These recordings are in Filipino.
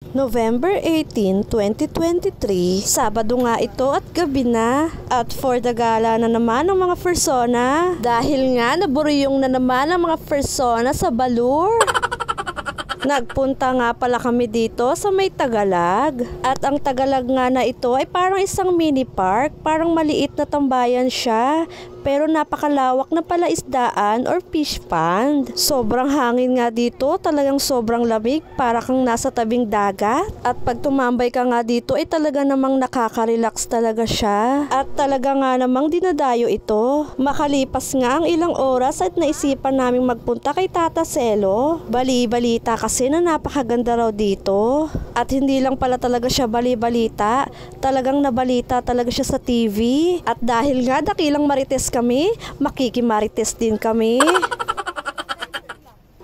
November 18, 2023, Sabado nga ito at gabi na. At for the gala na naman ng mga persona. Dahil nga naburyong na naman ang mga persona sa Balur. Nagpunta nga pala kami dito sa may Tagalag. At ang Tagalag nga na ito ay parang isang mini park. Parang maliit na tambayan siya. Pero napakalawak na palaisdaan or fish pond. Sobrang hangin nga dito, talagang sobrang lamig, para kang nasa tabing dagat. At pag tumambay ka nga dito ay talaga namang nakaka-relax talaga siya. At talaga nga namang dinadayo ito. Makalipas nga ang ilang oras at naisipan naming magpunta kay Tata Selo. Bali-balita kasi na napakaganda raw dito. At hindi lang pala talaga siya bali-balita, talagang nabalita talaga siya sa TV. At dahil nga dakilang marites kami, makikimarites din kami.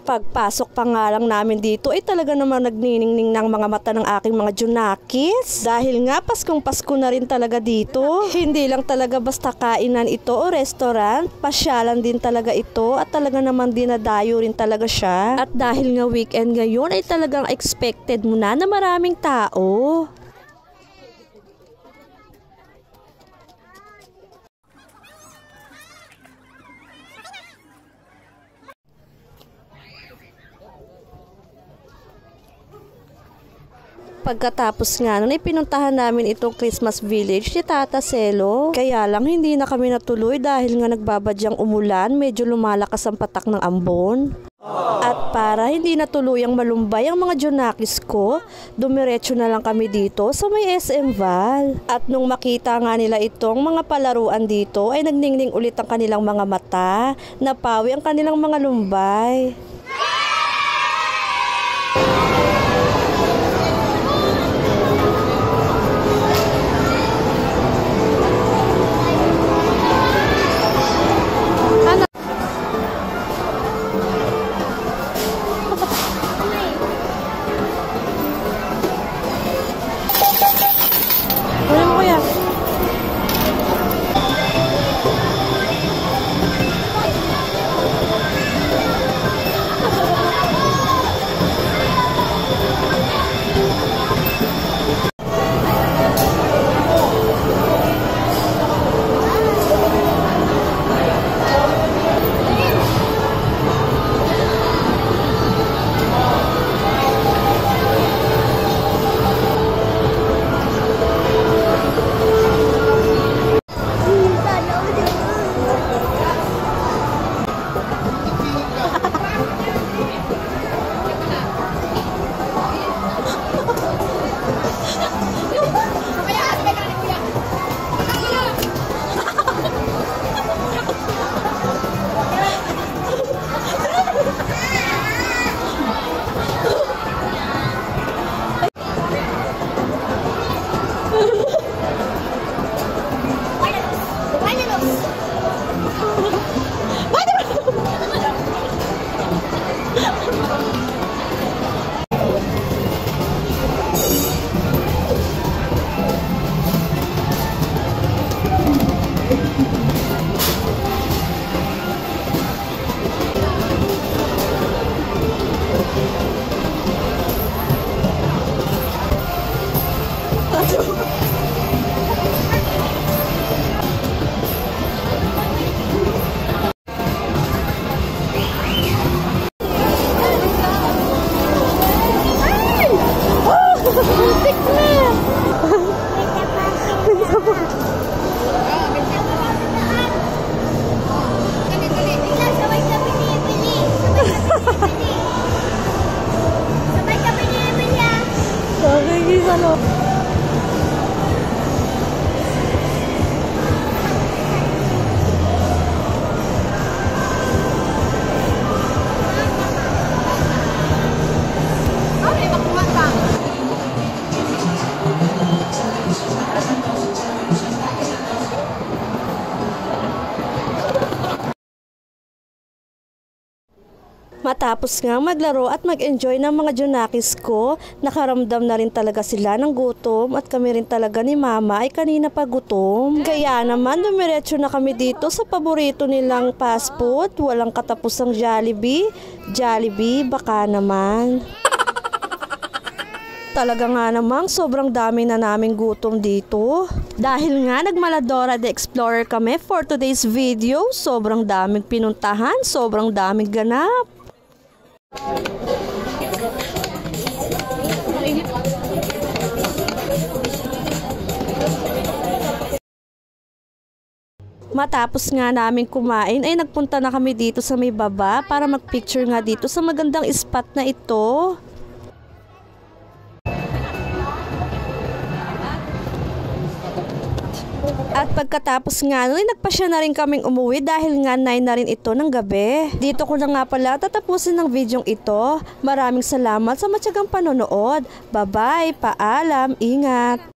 Pagpasok pa nga lang namin dito ay talaga namang nagniningning ng mga mata ng aking mga junakis. Dahil nga Paskong Pasko na rin talaga dito. Hindi lang talaga basta kainan ito o restaurant, pasyalan din talaga ito at talaga namang dinadayo rin talaga siya. At dahil nga weekend ngayon ay talagang expected mo na maraming tao. Pagkatapos nga nun ay pinuntahan namin itong Christmas village ni Tata Selo. Kaya lang hindi na kami natuloy dahil nga nagbabadyang umulan, medyo lumalakas ang patak ng ambon. At para hindi na tuluyang malumbay ang mga junakis ko, dumiretso na lang kami dito sa may SM Val. At nung makita nga nila itong mga palaruan dito ay nagningning ulit ang kanilang mga mata, napawi ang kanilang mga lumbay. Matapos nga maglaro at mag-enjoy ng mga junakis ko, nakaramdam na rin talaga sila ng gutom at kami rin talaga ni Mama ay kanina pa gutom. Kaya naman dumiretso na kami dito sa paborito nilang fast food, walang katapusang Jollibee. Jollibee, baka naman. Talaga nga namang sobrang dami na naming gutom dito. Dahil nga nagmaladora the Explorer kami for today's video, sobrang daming pinuntahan, sobrang daming ganap. Matapos nga namin kumain ay nagpunta na kami dito sa may baba para magpicture nga dito sa magandang spot na ito. At pagkatapos nga nun, nagpasya na rin kaming umuwi dahil nga 9 na rin ito ng gabi. Dito ko na nga pala tatapusin ng videong ito. Maraming salamat sa matyagang panonood. Bye-bye, paalam, ingat!